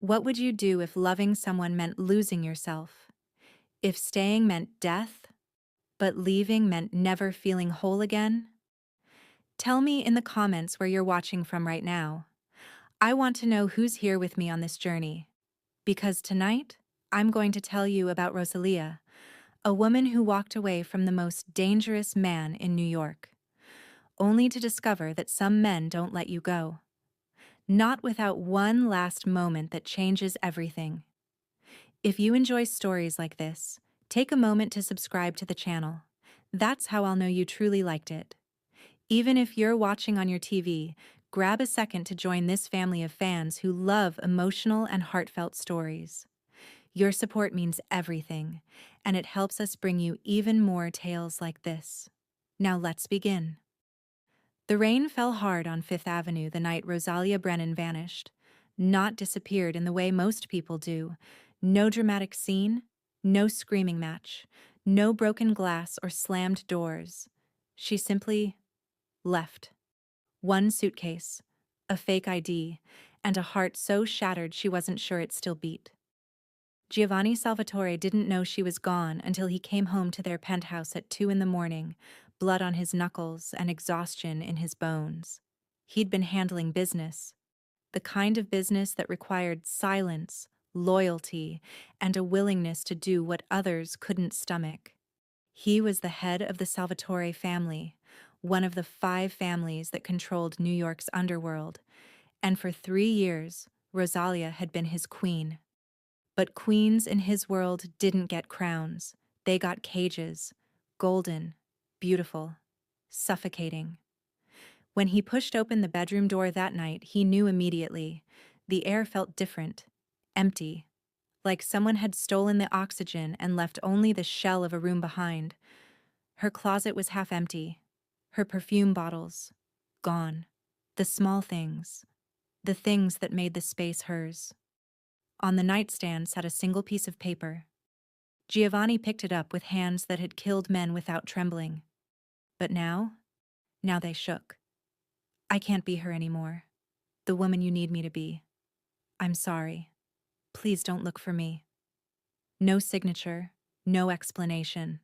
What would you do if loving someone meant losing yourself? If staying meant death, but leaving meant never feeling whole again? Tell me in the comments where you're watching from right now. I want to know who's here with me on this journey. Because tonight, I'm going to tell you about Rosalia, a woman who walked away from the most dangerous man in New York, only to discover that some men don't let you go. Not without one last moment that changes everything. If you enjoy stories like this, take a moment to subscribe to the channel. That's how I'll know you truly liked it. Even if you're watching on your TV, grab a second to join this family of fans who love emotional and heartfelt stories. Your support means everything, and it helps us bring you even more tales like this. Now let's begin. The rain fell hard on Fifth Avenue the night Rosalia Brennan vanished. Not disappeared in the way most people do. No dramatic scene, no screaming match, no broken glass or slammed doors. She simply left. One suitcase, a fake ID, and a heart so shattered she wasn't sure it still beat. Giovanni Salvatore didn't know she was gone until he came home to their penthouse at 2 in the morning, blood on his knuckles and exhaustion in his bones. He'd been handling business, the kind of business that required silence, loyalty, and a willingness to do what others couldn't stomach. He was the head of the Salvatore family, one of the 5 families that controlled New York's underworld, and for 3 years, Rosalia had been his queen. But queens in his world didn't get crowns. They got cages, golden, beautiful, suffocating. When he pushed open the bedroom door that night, he knew immediately. The air felt different, empty, like someone had stolen the oxygen and left only the shell of a room behind. Her closet was half empty, her perfume bottles gone, the small things, the things that made the space hers. On the nightstand sat a single piece of paper. Giovanni picked it up with hands that had killed men without trembling. But now they shook. I can't be her anymore. The woman you need me to be. I'm sorry. Please don't look for me. No signature, no explanation.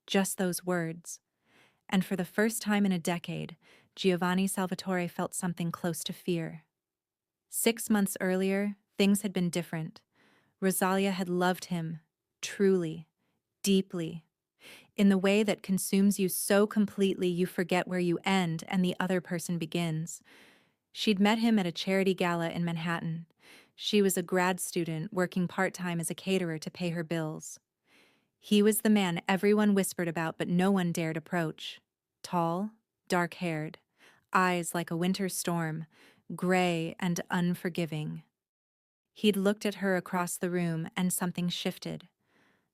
Just those words. And for the first time in a decade, Giovanni Salvatore felt something close to fear. 6 months earlier, things had been different. Rosalia had loved him, truly, deeply, in the way that consumes you so completely you forget where you end and the other person begins. She'd met him at a charity gala in Manhattan. She was a grad student working part-time as a caterer to pay her bills. He was the man everyone whispered about but no one dared approach. Tall, dark-haired, eyes like a winter storm, gray and unforgiving. He'd looked at her across the room and something shifted.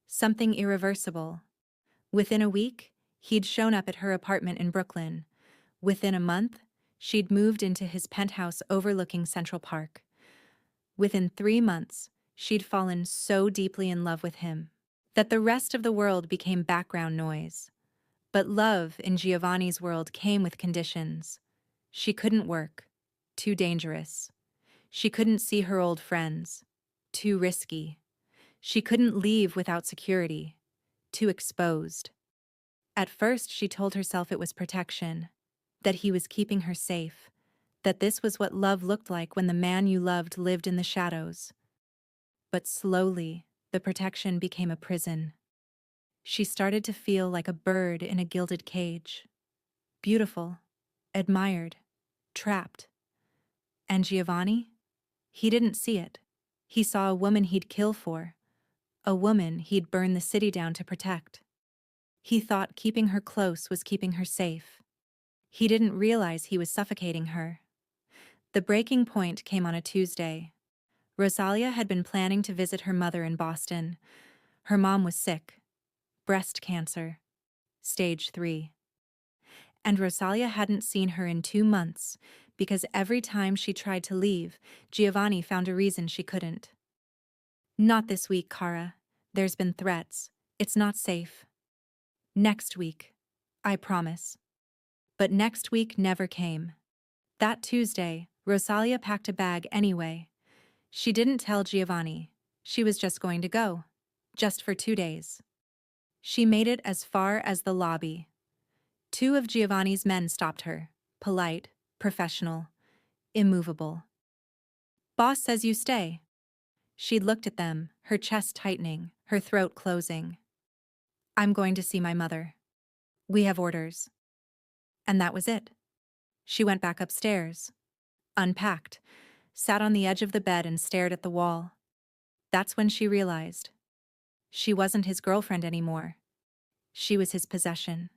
Something irreversible. Within a week, he'd shown up at her apartment in Brooklyn. Within a month, she'd moved into his penthouse overlooking Central Park. Within 3 months, she'd fallen so deeply in love with him that the rest of the world became background noise. But love in Giovanni's world came with conditions. She couldn't work. Too dangerous. She couldn't see her old friends. Too risky. She couldn't leave without security. Too exposed. At first, she told herself it was protection, that he was keeping her safe, that this was what love looked like when the man you loved lived in the shadows. But slowly, the protection became a prison. She started to feel like a bird in a gilded cage. Beautiful, admired, trapped. And Giovanni? He didn't see it. He saw a woman he'd kill for, a woman he'd burn the city down to protect. He thought keeping her close was keeping her safe. He didn't realize he was suffocating her. The breaking point came on a Tuesday. Rosalia had been planning to visit her mother in Boston. Her mom was sick. Breast cancer. Stage 3. And Rosalia hadn't seen her in 2 months because every time she tried to leave, Giovanni found a reason she couldn't. Not this week, Cara. There's been threats. It's not safe. Next week. I promise. But next week never came. That Tuesday, Rosalia packed a bag anyway. She didn't tell Giovanni. She was just going to go. Just for 2 days. She made it as far as the lobby. Two of Giovanni's men stopped her. Polite, professional, immovable. "Boss says you stay." She looked at them, her chest tightening, her throat closing. "I'm going to see my mother. We have orders." And that was it. She went back upstairs, unpacked, sat on the edge of the bed and stared at the wall. That's when she realized. She wasn't his girlfriend anymore. She was his possession.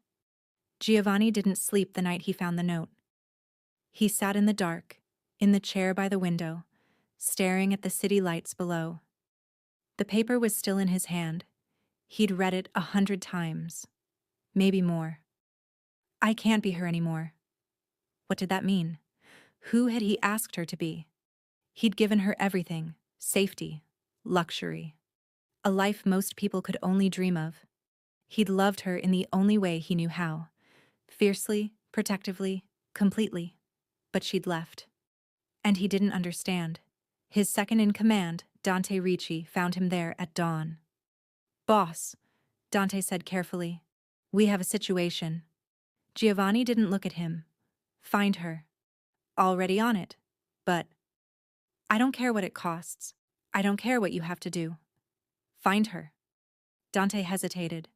Giovanni didn't sleep the night he found the note. He sat in the dark, in the chair by the window, staring at the city lights below. The paper was still in his hand. He'd read it 100 times. Maybe more. I can't be her anymore. What did that mean? Who had he asked her to be? He'd given her everything: safety, luxury, a life most people could only dream of. He'd loved her in the only way he knew how: fiercely, protectively, completely. But she'd left. And he didn't understand. His second-in-command, Dante Ricci, found him there at dawn. "Boss," Dante said carefully, "we have a situation." Giovanni didn't look at him. "Find her." "Already on it. But—" "I don't care what it costs. I don't care what you have to do. Find her." Dante hesitated.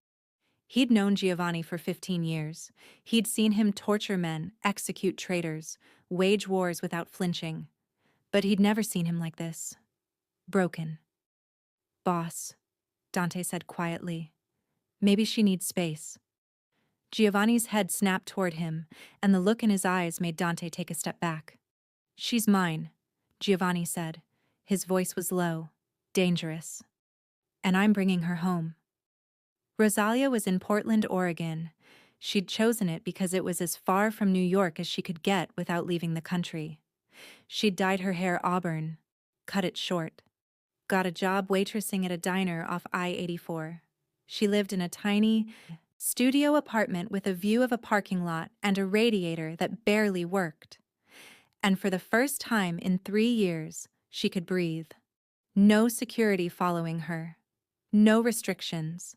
He'd known Giovanni for 15 years. He'd seen him torture men, execute traitors, wage wars without flinching. But he'd never seen him like this. Broken. "Boss," Dante said quietly, "maybe she needs space." Giovanni's head snapped toward him, and the look in his eyes made Dante take a step back. "She's mine," Giovanni said. His voice was low, dangerous. "And I'm bringing her home." Rosalia was in Portland, Oregon. She'd chosen it because it was as far from New York as she could get without leaving the country. She'd dyed her hair auburn, cut it short, got a job waitressing at a diner off I-84. She lived in a tiny studio apartment with a view of a parking lot and a radiator that barely worked. And for the first time in 3 years, she could breathe. No security following her. No restrictions.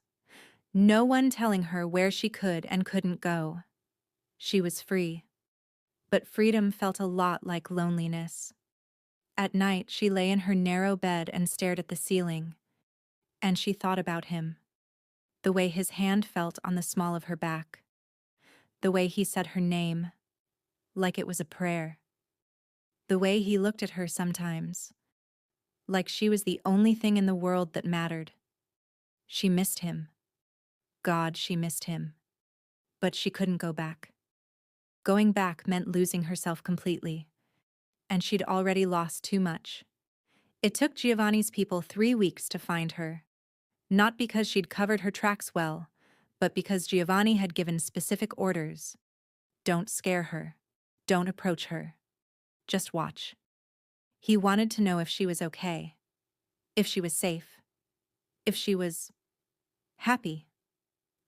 No one telling her where she could and couldn't go. She was free. But freedom felt a lot like loneliness. At night, she lay in her narrow bed and stared at the ceiling. And she thought about him. The way his hand felt on the small of her back. The way he said her name, like it was a prayer. The way he looked at her sometimes, like she was the only thing in the world that mattered. She missed him. God, she missed him. But she couldn't go back. Going back meant losing herself completely. And she'd already lost too much. It took Giovanni's people 3 weeks to find her. Not because she'd covered her tracks well, but because Giovanni had given specific orders. Don't scare her. Don't approach her. Just watch. He wanted to know if she was okay. If she was safe. If she was happy.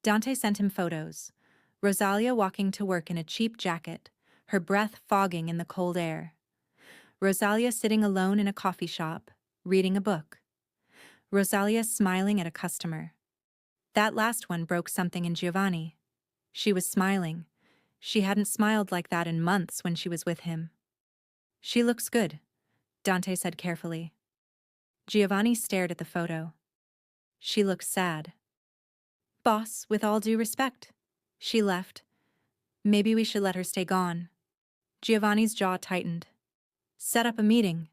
Dante sent him photos. Rosalia walking to work in a cheap jacket, her breath fogging in the cold air. Rosalia sitting alone in a coffee shop, reading a book. Rosalia smiling at a customer. That last one broke something in Giovanni. She was smiling. She hadn't smiled like that in months when she was with him. "She looks good," Dante said carefully. Giovanni stared at the photo. "She looks sad." "Boss, with all due respect." She left. "Maybe we should let her stay gone." Giovanni's jaw tightened. "Set up a meeting."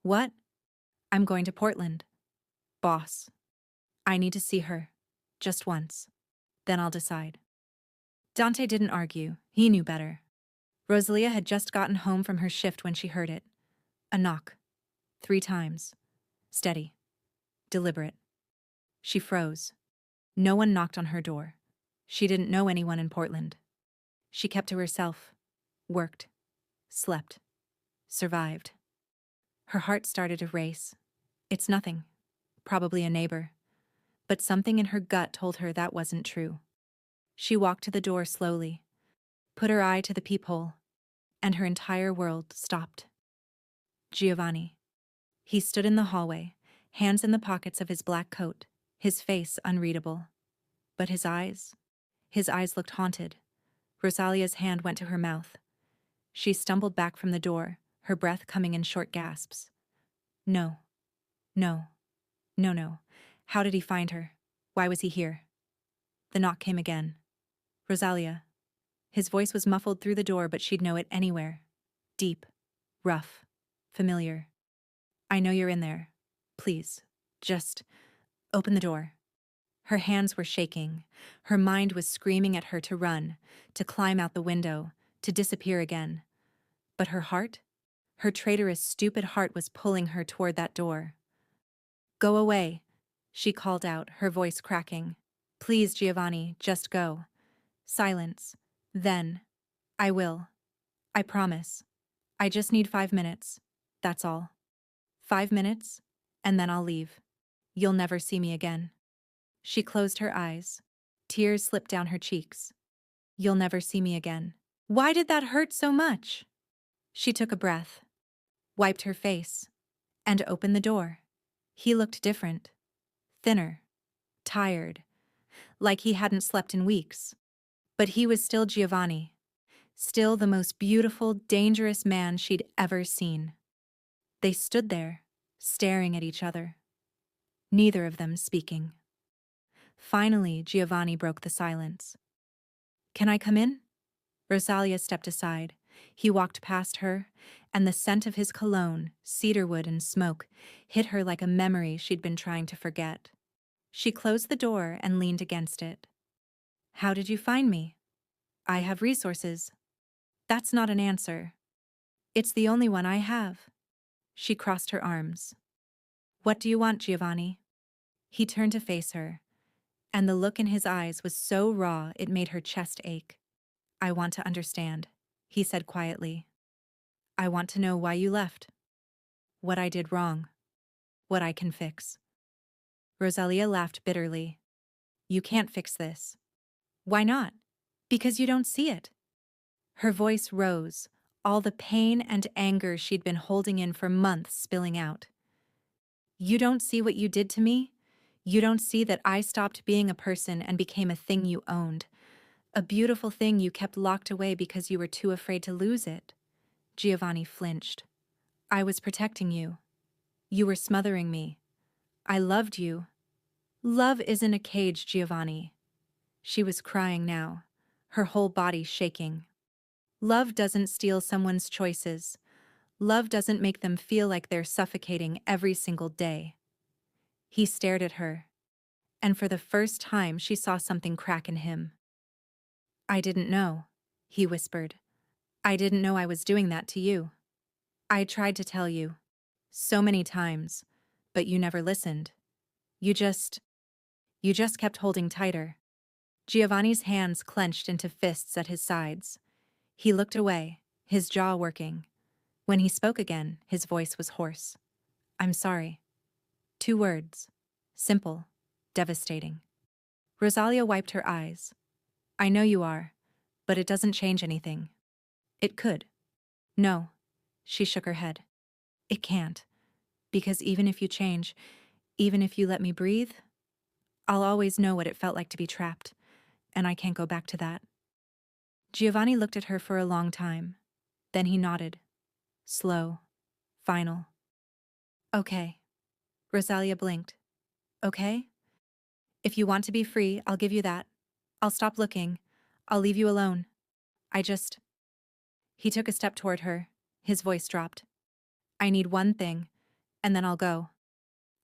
"What?" "I'm going to Portland." "Boss. I need to see her. Just once. Then I'll decide." Dante didn't argue. He knew better. Rosalia had just gotten home from her shift when she heard it. A knock. 3 times. Steady. Deliberate. She froze. No one knocked on her door. She didn't know anyone in Portland. She kept to herself. Worked. Slept. Survived. Her heart started to race. It's nothing. Probably a neighbor. But something in her gut told her that wasn't true. She walked to the door slowly, put her eye to the peephole, and her entire world stopped. Giovanni. He stood in the hallway, hands in the pockets of his black coat, his face unreadable. But his eyes looked haunted. Rosalia's hand went to her mouth. She stumbled back from the door, her breath coming in short gasps. No, no, no, no. How did he find her? Why was he here? The knock came again. Rosalia. His voice was muffled through the door, but she'd know it anywhere. Deep, rough, familiar. I know you're in there. Please, just open the door. Her hands were shaking. Her mind was screaming at her to run, to climb out the window, to disappear again. But her heart? Her traitorous, stupid heart was pulling her toward that door. Go away, she called out, her voice cracking. Please, Giovanni, just go. Silence. Then. I will. I promise. I just need 5 minutes. That's all. 5 minutes, and then I'll leave. You'll never see me again. She closed her eyes. Tears slipped down her cheeks. You'll never see me again. Why did that hurt so much? She took a breath, wiped her face, and opened the door. He looked different. Thinner. Tired. Like he hadn't slept in weeks. But he was still Giovanni. Still the most beautiful, dangerous man she'd ever seen. They stood there, staring at each other. Neither of them speaking. Finally, Giovanni broke the silence. Can I come in? Rosalia stepped aside. He walked past her, and the scent of his cologne, cedarwood and smoke, hit her like a memory she'd been trying to forget. She closed the door and leaned against it. How did you find me? I have resources. That's not an answer. It's the only one I have. She crossed her arms. What do you want, Giovanni? He turned to face her, and the look in his eyes was so raw it made her chest ache. I want to understand, he said quietly. I want to know why you left. What I did wrong. What I can fix. Rosalia laughed bitterly. You can't fix this. Why not? Because you don't see it. Her voice rose, all the pain and anger she'd been holding in for months spilling out. You don't see what you did to me? You don't see that I stopped being a person and became a thing you owned. A beautiful thing you kept locked away because you were too afraid to lose it. Giovanni flinched. I was protecting you. You were smothering me. I loved you. Love isn't a cage, Giovanni. She was crying now, her whole body shaking. Love doesn't steal someone's choices. Love doesn't make them feel like they're suffocating every single day. He stared at her, and for the first time she saw something crack in him. I didn't know, he whispered. I didn't know I was doing that to you. I tried to tell you, so many times, but you never listened. You just kept holding tighter. Giovanni's hands clenched into fists at his sides. He looked away, his jaw working. When he spoke again, his voice was hoarse. I'm sorry. 2 words. Simple. Devastating. Rosalia wiped her eyes. I know you are, but it doesn't change anything. It could. No. She shook her head. It can't. Because even if you change, even if you let me breathe, I'll always know what it felt like to be trapped, and I can't go back to that. Giovanni looked at her for a long time. Then he nodded. Slow. Final. Okay. Rosalia blinked. Okay? If you want to be free, I'll give you that. I'll stop looking. I'll leave you alone. He took a step toward her. His voice dropped. I need one thing, and then I'll go.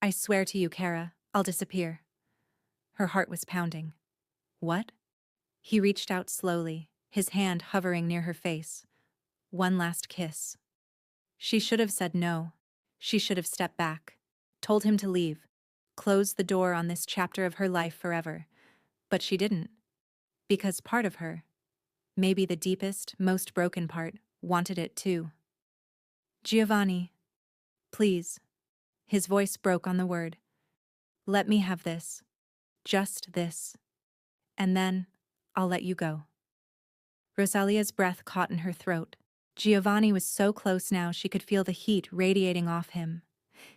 I swear to you, Kara, I'll disappear. Her heart was pounding. What? He reached out slowly, his hand hovering near her face. One last kiss. She should have said no. She should have stepped back, told him to leave, closed the door on this chapter of her life forever. But she didn't. Because part of her, maybe the deepest, most broken part, wanted it too. Giovanni, please. His voice broke on the word. Let me have this. Just this. And then I'll let you go. Rosalia's breath caught in her throat. Giovanni was so close now she could feel the heat radiating off him.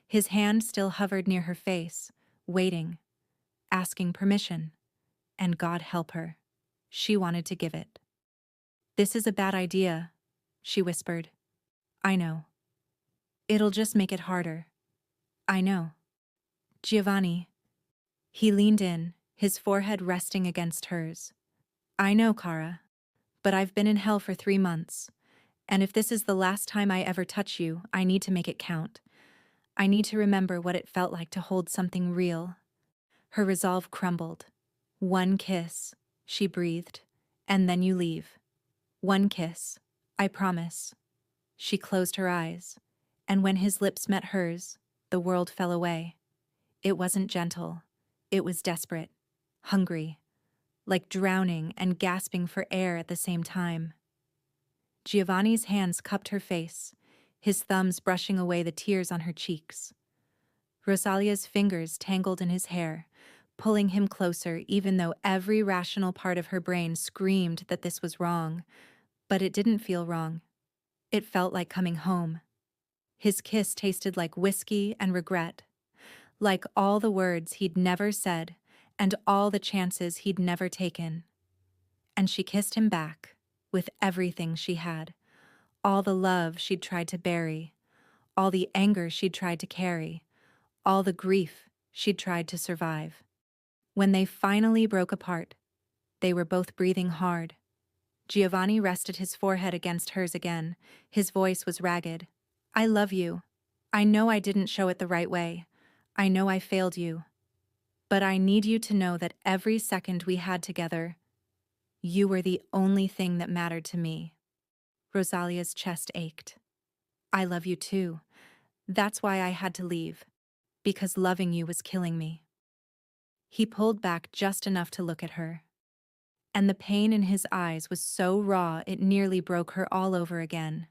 His hand still hovered near her face, waiting, asking permission. And God help her. She wanted to give it. "This is a bad idea," she whispered. "I know. It'll just make it harder. I know." "Giovanni." He leaned in, his forehead resting against hers. "I know, Kara. But I've been in hell for 3 months. And if this is the last time I ever touch you, I need to make it count. I need to remember what it felt like to hold something real." Her resolve crumbled. "One kiss," she breathed. "And then you leave. One kiss. I promise." She closed her eyes. And when his lips met hers, the world fell away. It wasn't gentle. It was desperate. Hungry. Like drowning and gasping for air at the same time. Giovanni's hands cupped her face, his thumbs brushing away the tears on her cheeks. Rosalia's fingers tangled in his hair, pulling him closer even though every rational part of her brain screamed that this was wrong. But it didn't feel wrong. It felt like coming home. His kiss tasted like whiskey and regret, like all the words he'd never said and all the chances he'd never taken. And she kissed him back, with everything she had, all the love she'd tried to bury, all the anger she'd tried to carry, all the grief she'd tried to survive. When they finally broke apart, they were both breathing hard. Giovanni rested his forehead against hers again. His voice was ragged. "I love you. I know I didn't show it the right way. I know I failed you. But I need you to know that every second we had together, you were the only thing that mattered to me." Rosalia's chest ached. "I love you too. That's why I had to leave. Because loving you was killing me." He pulled back just enough to look at her. And the pain in his eyes was so raw it nearly broke her all over again.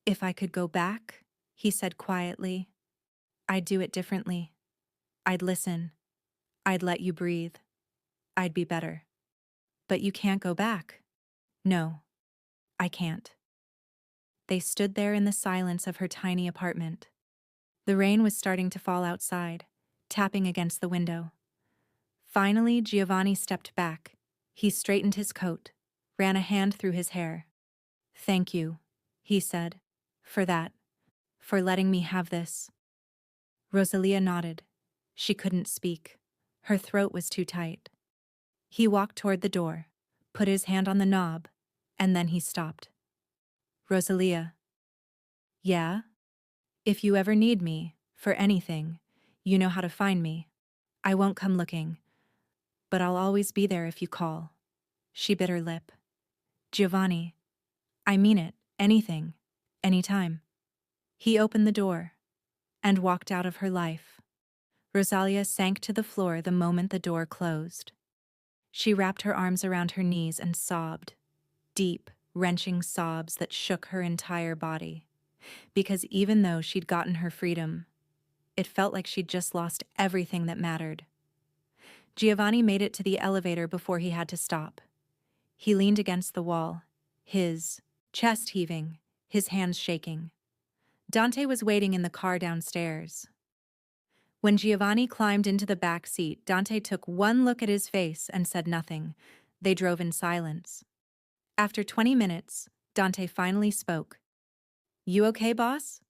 "If I could go back," he said quietly, "I'd do it differently. I'd listen. I'd let you breathe. I'd be better. But you can't go back." "No, I can't." They stood there in the silence of her tiny apartment. The rain was starting to fall outside, tapping against the window. Finally, Giovanni stepped back. He straightened his coat, ran a hand through his hair. "Thank you," he said, "for that, for letting me have this." Rosalia nodded. She couldn't speak. Her throat was too tight. He walked toward the door, put his hand on the knob, and then he stopped. "Rosalia." "Yeah? If you ever need me, for anything, you know how to find me. I won't come looking, but I'll always be there if you call." She bit her lip. "Giovanni, I mean it, anything, anytime." He opened the door and walked out of her life. Rosalia sank to the floor the moment the door closed. She wrapped her arms around her knees and sobbed, deep, wrenching sobs that shook her entire body. Because even though she'd gotten her freedom, it felt like she'd just lost everything that mattered. Giovanni made it to the elevator before he had to stop. He leaned against the wall, his chest heaving, his hands shaking. Dante was waiting in the car downstairs. When Giovanni climbed into the back seat, Dante took one look at his face and said nothing. They drove in silence. After 20 minutes, Dante finally spoke. "You okay, boss?"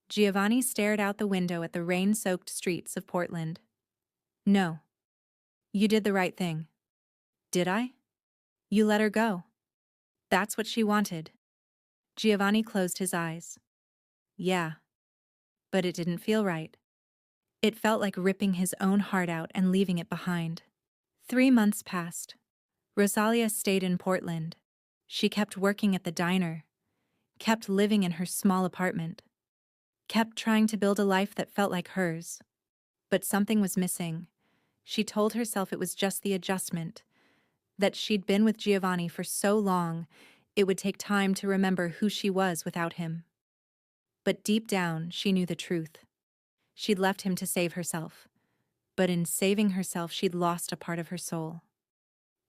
Giovanni stared out the window at the rain-soaked streets of Portland. "No. You did the right thing." "Did I?" "You let her go. That's what she wanted." Giovanni closed his eyes. "Yeah. But it didn't feel right. It felt like ripping his own heart out and leaving it behind." 3 months passed. Rosalia stayed in Portland. She kept working at the diner, kept living in her small apartment, kept trying to build a life that felt like hers. But something was missing. She told herself it was just the adjustment, that she'd been with Giovanni for so long, it would take time to remember who she was without him. But deep down, she knew the truth. She'd left him to save herself, but in saving herself, she'd lost a part of her soul.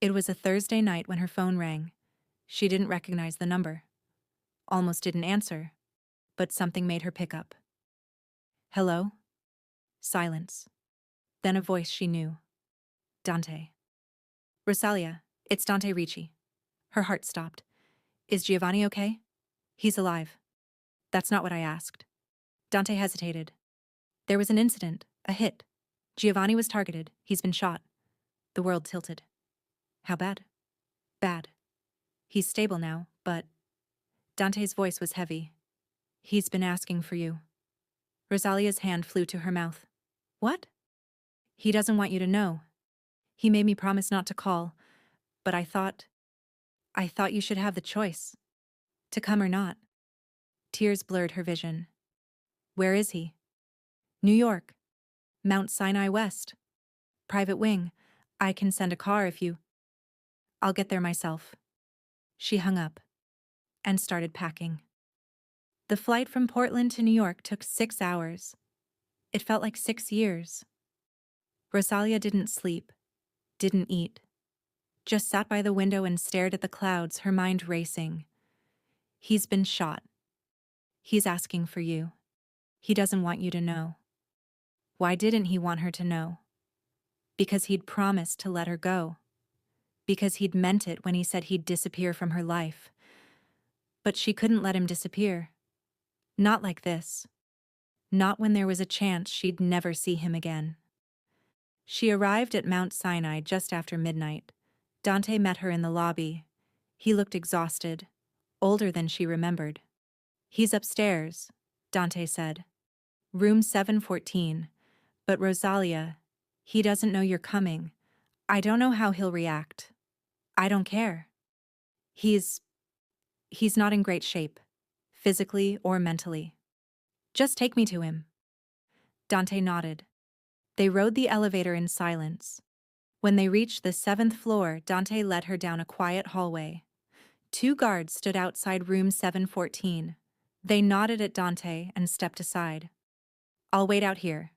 It was a Thursday night when her phone rang. She didn't recognize the number. Almost didn't answer, but something made her pick up. Hello? Silence. Then a voice she knew. Dante. Rosalia, it's Dante Ricci. Her heart stopped. Is Giovanni okay? He's alive. That's not what I asked. Dante hesitated. There was an incident, a hit. Giovanni was targeted. He's been shot. The world tilted. How bad? Bad. He's stable now, but... Dante's voice was heavy. He's been asking for you. Rosalia's hand flew to her mouth. What? He doesn't want you to know. He made me promise not to call, but I thought you should have the choice. To come or not. Tears blurred her vision. Where is he? New York. Mount Sinai West. Private wing. I can send a car if you... I'll get there myself. She hung up and started packing. The flight from Portland to New York took 6 hours. It felt like 6 years. Rosalia didn't sleep, didn't eat. Just sat by the window and stared at the clouds, her mind racing. He's been shot. He's asking for you. He doesn't want you to know. Why didn't he want her to know? Because he'd promised to let her go. Because he'd meant it when he said he'd disappear from her life. But she couldn't let him disappear. Not like this. Not when there was a chance she'd never see him again. She arrived at Mount Sinai just after midnight. Dante met her in the lobby. He looked exhausted, older than she remembered. He's upstairs, Dante said. Room 714. But Rosalia, he doesn't know you're coming. I don't know how he'll react. I don't care. He's not in great shape, physically or mentally. Just take me to him. Dante nodded. They rode the elevator in silence. When they reached the 7th floor, Dante led her down a quiet hallway. 2 guards stood outside room 714. They nodded at Dante and stepped aside. I'll wait out here,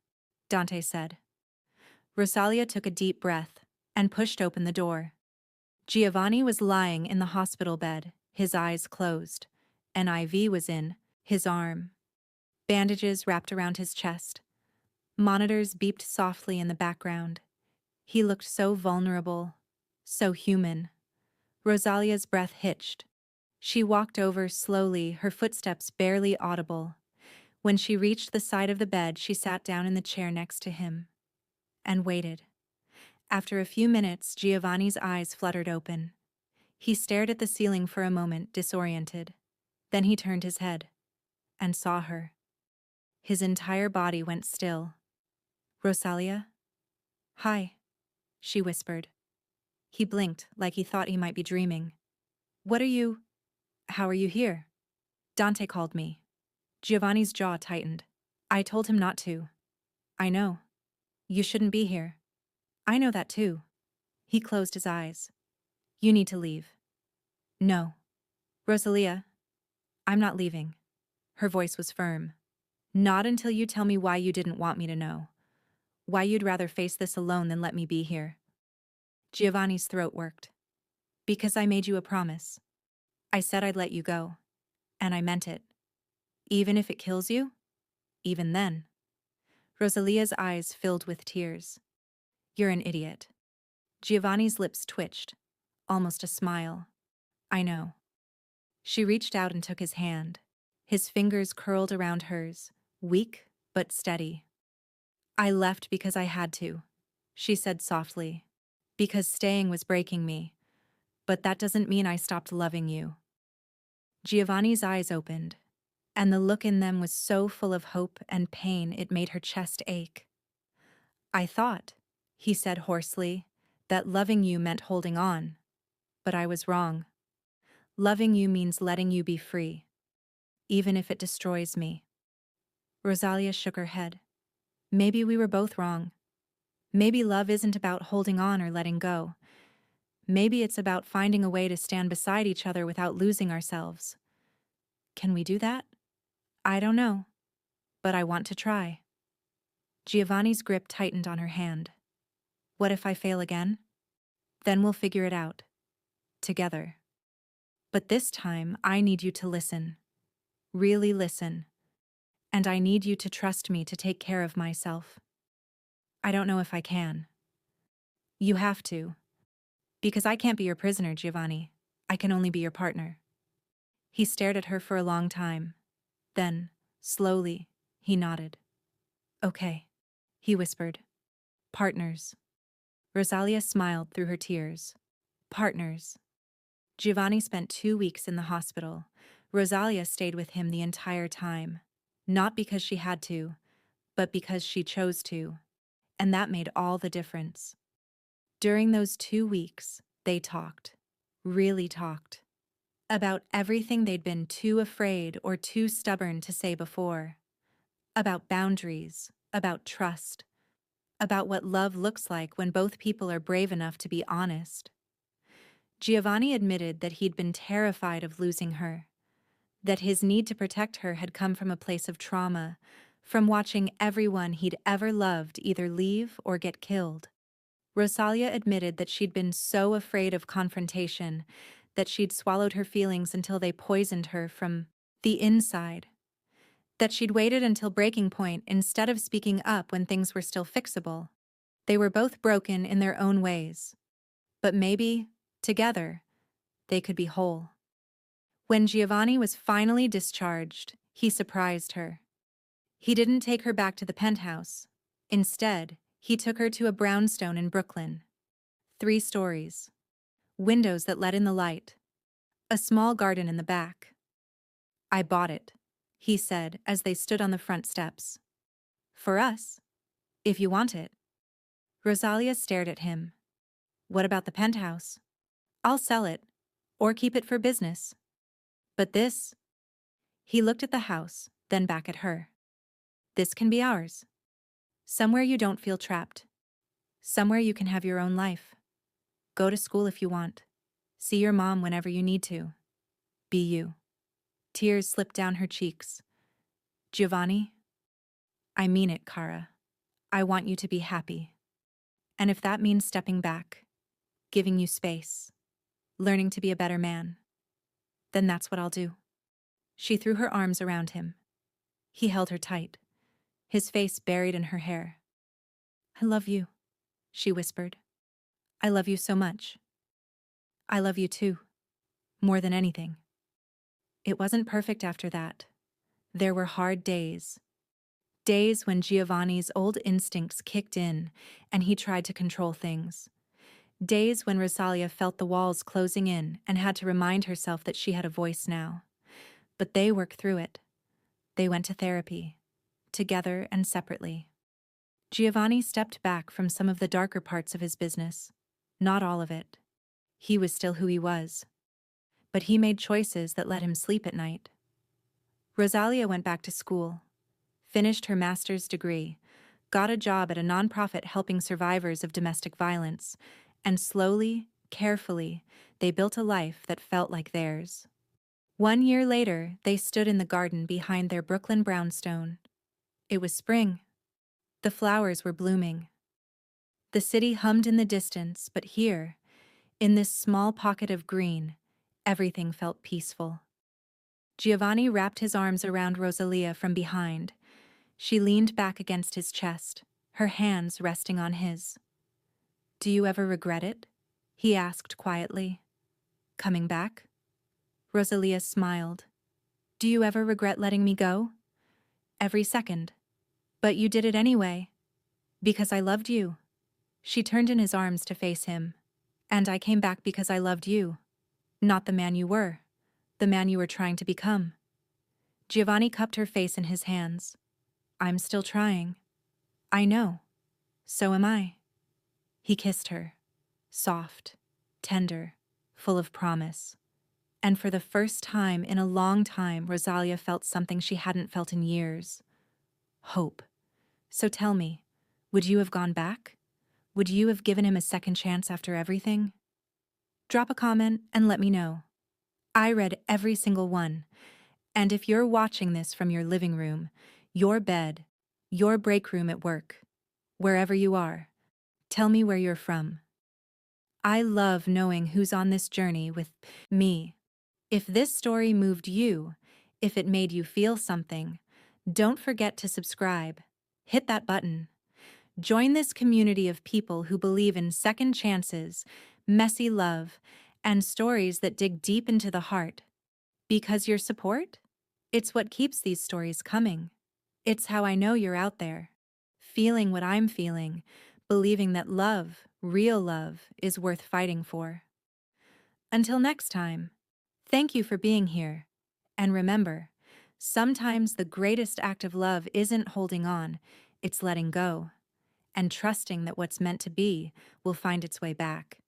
Dante said. Rosalia took a deep breath and pushed open the door. Giovanni was lying in the hospital bed, his eyes closed. An IV was in his arm. Bandages wrapped around his chest. Monitors beeped softly in the background. He looked so vulnerable, so human. Rosalia's breath hitched. She walked over slowly, her footsteps barely audible. When she reached the side of the bed, she sat down in the chair next to him and waited. After a few minutes, Giovanni's eyes fluttered open. He stared at the ceiling for a moment, disoriented. Then he turned his head and saw her. His entire body went still. Rosalia? Hi, she whispered. He blinked like he thought he might be dreaming. How are you here? Dante called me. Giovanni's jaw tightened. I told him not to. I know. You shouldn't be here. I know that too. He closed his eyes. You need to leave. No. Rosalia, I'm not leaving. Her voice was firm. Not until you tell me why you didn't want me to know. Why you'd rather face this alone than let me be here. Giovanni's throat worked. Because I made you a promise. I said I'd let you go. And I meant it. Even if it kills you? Even then. Rosalia's eyes filled with tears. You're an idiot. Giovanni's lips twitched. Almost a smile. I know. She reached out and took his hand. His fingers curled around hers, weak but steady. I left because I had to, she said softly. Because staying was breaking me. But that doesn't mean I stopped loving you. Giovanni's eyes opened, and the look in them was so full of hope and pain it made her chest ache. I thought, he said hoarsely, that loving you meant holding on. But I was wrong. Loving you means letting you be free, even if it destroys me. Rosalia shook her head. Maybe we were both wrong. Maybe love isn't about holding on or letting go. Maybe it's about finding a way to stand beside each other without losing ourselves. Can we do that? I don't know, but I want to try. Giovanni's grip tightened on her hand. What if I fail again? Then we'll figure it out. Together. But this time, I need you to listen. Really listen. and I need you to trust me to take care of myself. I don't know if I can. You have to. Because I can't be your prisoner, Giovanni. I can only be your partner. He stared at her for a long time. Then, slowly, he nodded. Okay, he whispered. Partners. Rosalia smiled through her tears. Partners. Giovanni spent 2 weeks in the hospital. Rosalia stayed with him the entire time. Not because she had to, but because she chose to. And that made all the difference. During those 2 weeks, they talked. Really talked. About everything they'd been too afraid or too stubborn to say before. About boundaries, about trust, about what love looks like when both people are brave enough to be honest. Giovanni admitted that he'd been terrified of losing her, that his need to protect her had come from a place of trauma, from watching everyone he'd ever loved either leave or get killed. Rosalia admitted that she'd been so afraid of confrontation that she'd swallowed her feelings until they poisoned her from the inside, that she'd waited until breaking point instead of speaking up when things were still fixable. They were both broken in their own ways, but maybe, together, they could be whole. When Giovanni was finally discharged, he surprised her. He didn't take her back to the penthouse. Instead, he took her to a brownstone in Brooklyn. 3 stories. Windows that let in the light. A small garden in the back. I bought it, he said as they stood on the front steps. For us, if you want it. Rosalia stared at him. What about the penthouse? I'll sell it, or keep it for business. But this... He looked at the house, then back at her. This can be ours. Somewhere you don't feel trapped. Somewhere you can have your own life. Go to school if you want. See your mom whenever you need to. Be you. Tears slipped down her cheeks. Giovanni, I mean it, Cara. I want you to be happy. And if that means stepping back, giving you space, learning to be a better man, then that's what I'll do. She threw her arms around him. He held her tight, his face buried in her hair. I love you, she whispered. I love you so much. I love you too, more than anything. It wasn't perfect after that. There were hard days. Days when Giovanni's old instincts kicked in and he tried to control things. Days when Rosalia felt the walls closing in and had to remind herself that she had a voice now. But they worked through it. They went to therapy, together and separately. Giovanni stepped back from some of the darker parts of his business. Not all of it. He was still who he was. But he made choices that let him sleep at night. Rosalia went back to school, finished her master's degree, got a job at a nonprofit helping survivors of domestic violence, and slowly, carefully, they built a life that felt like theirs. 1 year later, they stood in the garden behind their Brooklyn brownstone. It was spring. The flowers were blooming. The city hummed in the distance, but here, in this small pocket of green, everything felt peaceful. Giovanni wrapped his arms around Rosalia from behind. She leaned back against his chest, her hands resting on his. Do you ever regret it? He asked quietly. Coming back? Rosalia smiled. Do you ever regret letting me go? Every second. But you did it anyway. Because I loved you. She turned in his arms to face him. And I came back because I loved you. Not the man you were. The man you were trying to become. Giovanni cupped her face in his hands. I'm still trying. I know. So am I. He kissed her. Soft, tender, full of promise. And for the first time in a long time, Rosalia felt something she hadn't felt in years. Hope. So tell me, would you have gone back? Would you have given him a second chance after everything? Drop a comment and let me know. I read every single one. And if you're watching this from your living room, your bed, your break room at work, wherever you are, tell me where you're from. I love knowing who's on this journey with me. If this story moved you, if it made you feel something, Don't forget to subscribe. Hit that button. Join this community of people who believe in second chances, messy love, and stories that dig deep into the heart. Because your support? It's what keeps these stories coming. It's how I know you're out there, feeling what I'm feeling, believing that love, real love, is worth fighting for. Until next time, thank you for being here. And remember, sometimes the greatest act of love isn't holding on, it's letting go and trusting that what's meant to be will find its way back.